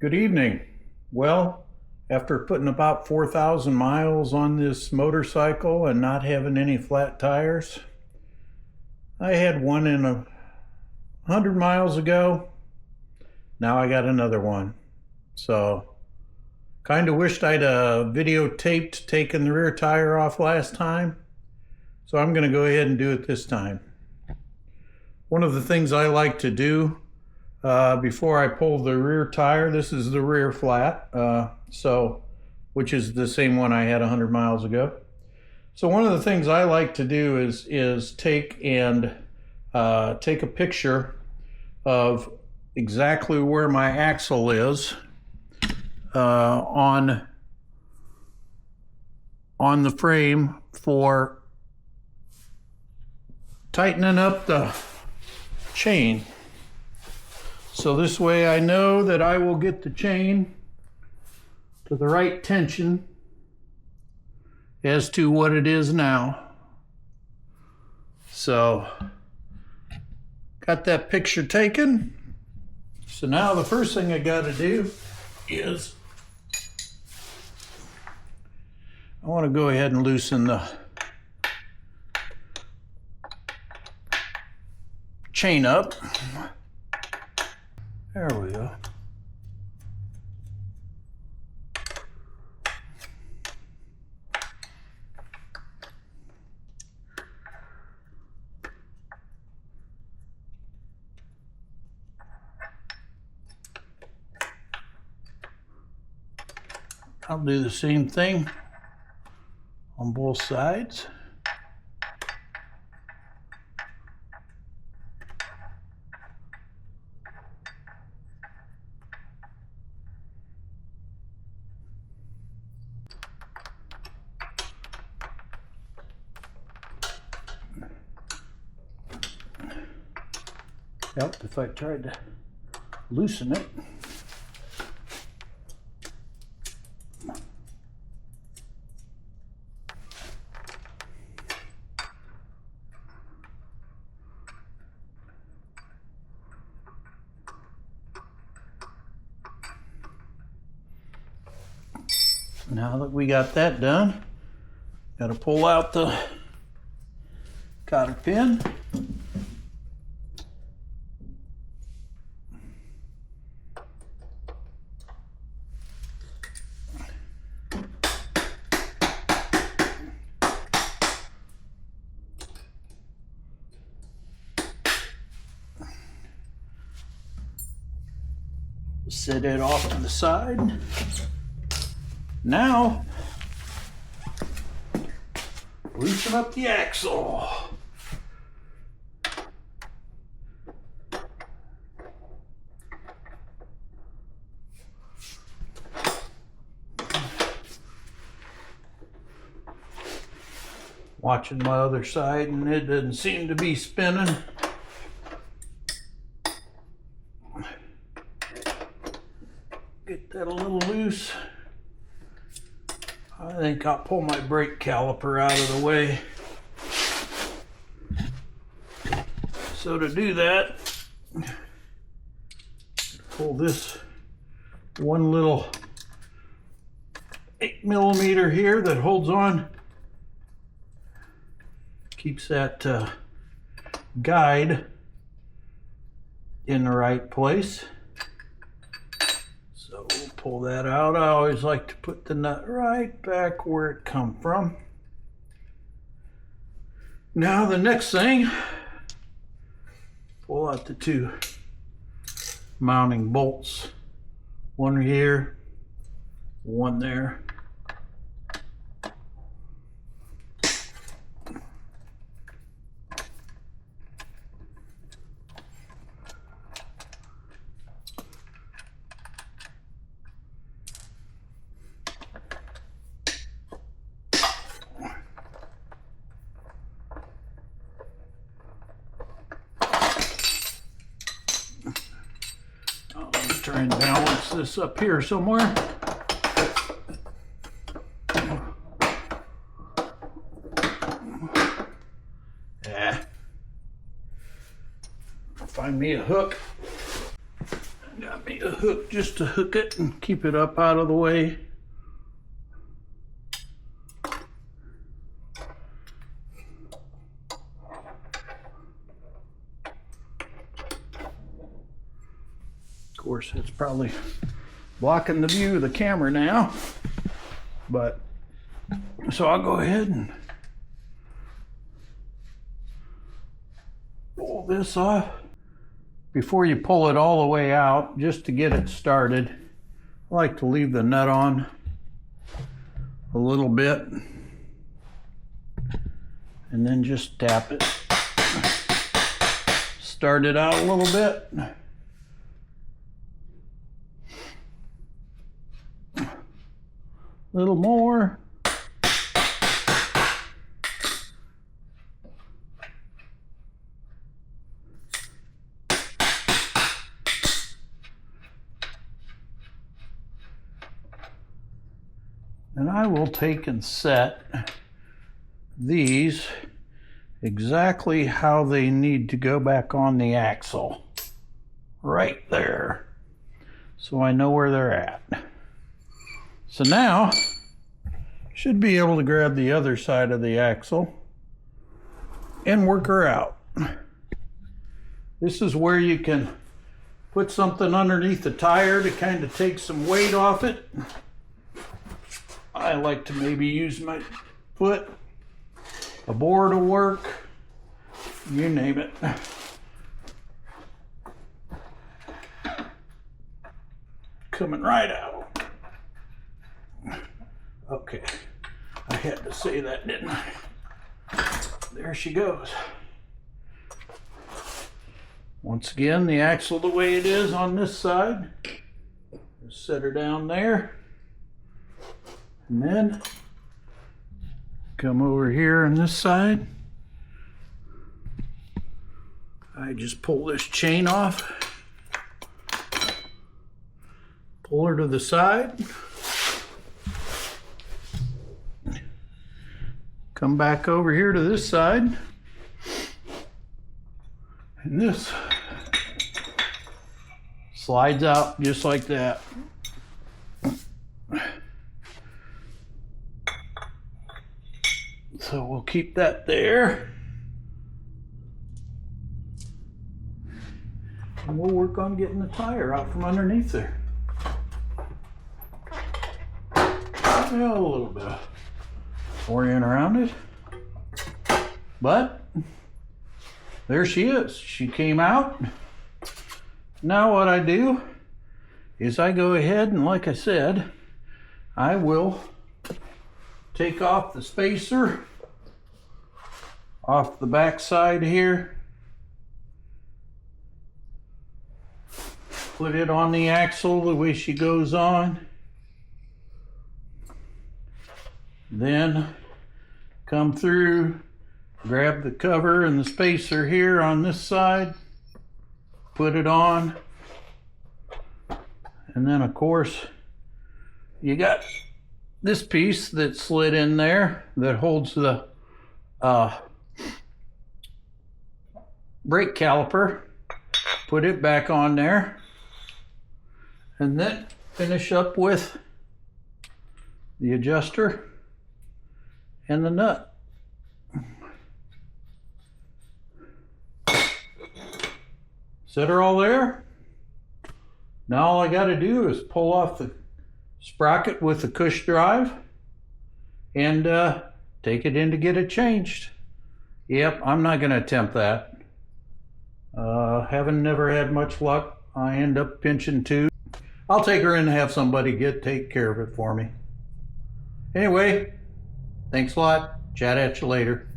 Good evening. Well, after putting about 4,000 miles on this motorcycle and not having any flat tires, I had one in 100 miles ago. Now I got another one. So, kind of wished I'd videotaped taking the rear tire off last time. So I'm going to go ahead and do it this time. One of the things I like to do before I pull the rear tire, this is the rear flat, which is the same one I had 100 miles ago. So one of the things I like to do is take a picture of exactly where my axle is on the frame for tightening up the chain. So this way I know that I will get the chain to the right tension as to what it is now. So, got that picture taken. So now the first thing I got to do is I want to go ahead and loosen the chain up. There we go. I'll do the same thing on both sides. Yep, if I tried to loosen it. Now that we got that done, got to pull out the cotter pin. Set it off to the side. Now, loosen up the axle. Watching my other side and it doesn't seem to be spinning. Get that a little loose. I think I'll pull my brake caliper out of the way. So to do that, pull this one little 8mm here that holds on, keeps that guide in the right place. So we'll pull that out. I always like to put the nut right back where it come from. Now the next thing, pull out the two mounting bolts. One here, one there. Try and balance this up here somewhere. Find me a hook. Got me need a hook just to hook it and keep it up out of the way. Of course, it's probably blocking the view of the camera now, but so I'll go ahead and pull this off. Before you pull it all the way out, just to get it started, I like to leave the nut on a little bit and then just tap it. Start it out a little bit. A little more. And I will take and set these exactly how they need to go back on the axle. Right there. So I know where they're at. So now, should be able to grab the other side of the axle and work her out. This is where you can put something underneath the tire to kind of take some weight off it. I like to maybe use my foot, a board will work, you name it. Coming right out. Okay, I had to say that, didn't I? There she goes. Once again, the axle the way it is on this side. Just set her down there. And then come over here on this side. I just pull this chain off. Pull her to the side. Come back over here to this side. And this slides out just like that. So we'll keep that there. And we'll work on getting the tire out from underneath there. Well, a little bit of orient around it. But there she is. She came out. Now what I do is I go ahead and, like I said, I will take off the spacer off the back side here. Put it on the axle the way she goes on. Then come through, grab the cover and the spacer here on this side, put it on, and then of course you got this piece that slid in there that holds the brake caliper. Put it back on there, and then finish up with the adjuster and the nut. Set her all there. Now all I got to do is pull off the sprocket with the cush drive and take it in to get it changed. Yep, I'm not going to attempt that. Haven't never had much luck. I end up pinching too. I'll take her in and have somebody take care of it for me. Anyway, thanks a lot. Chat at you later.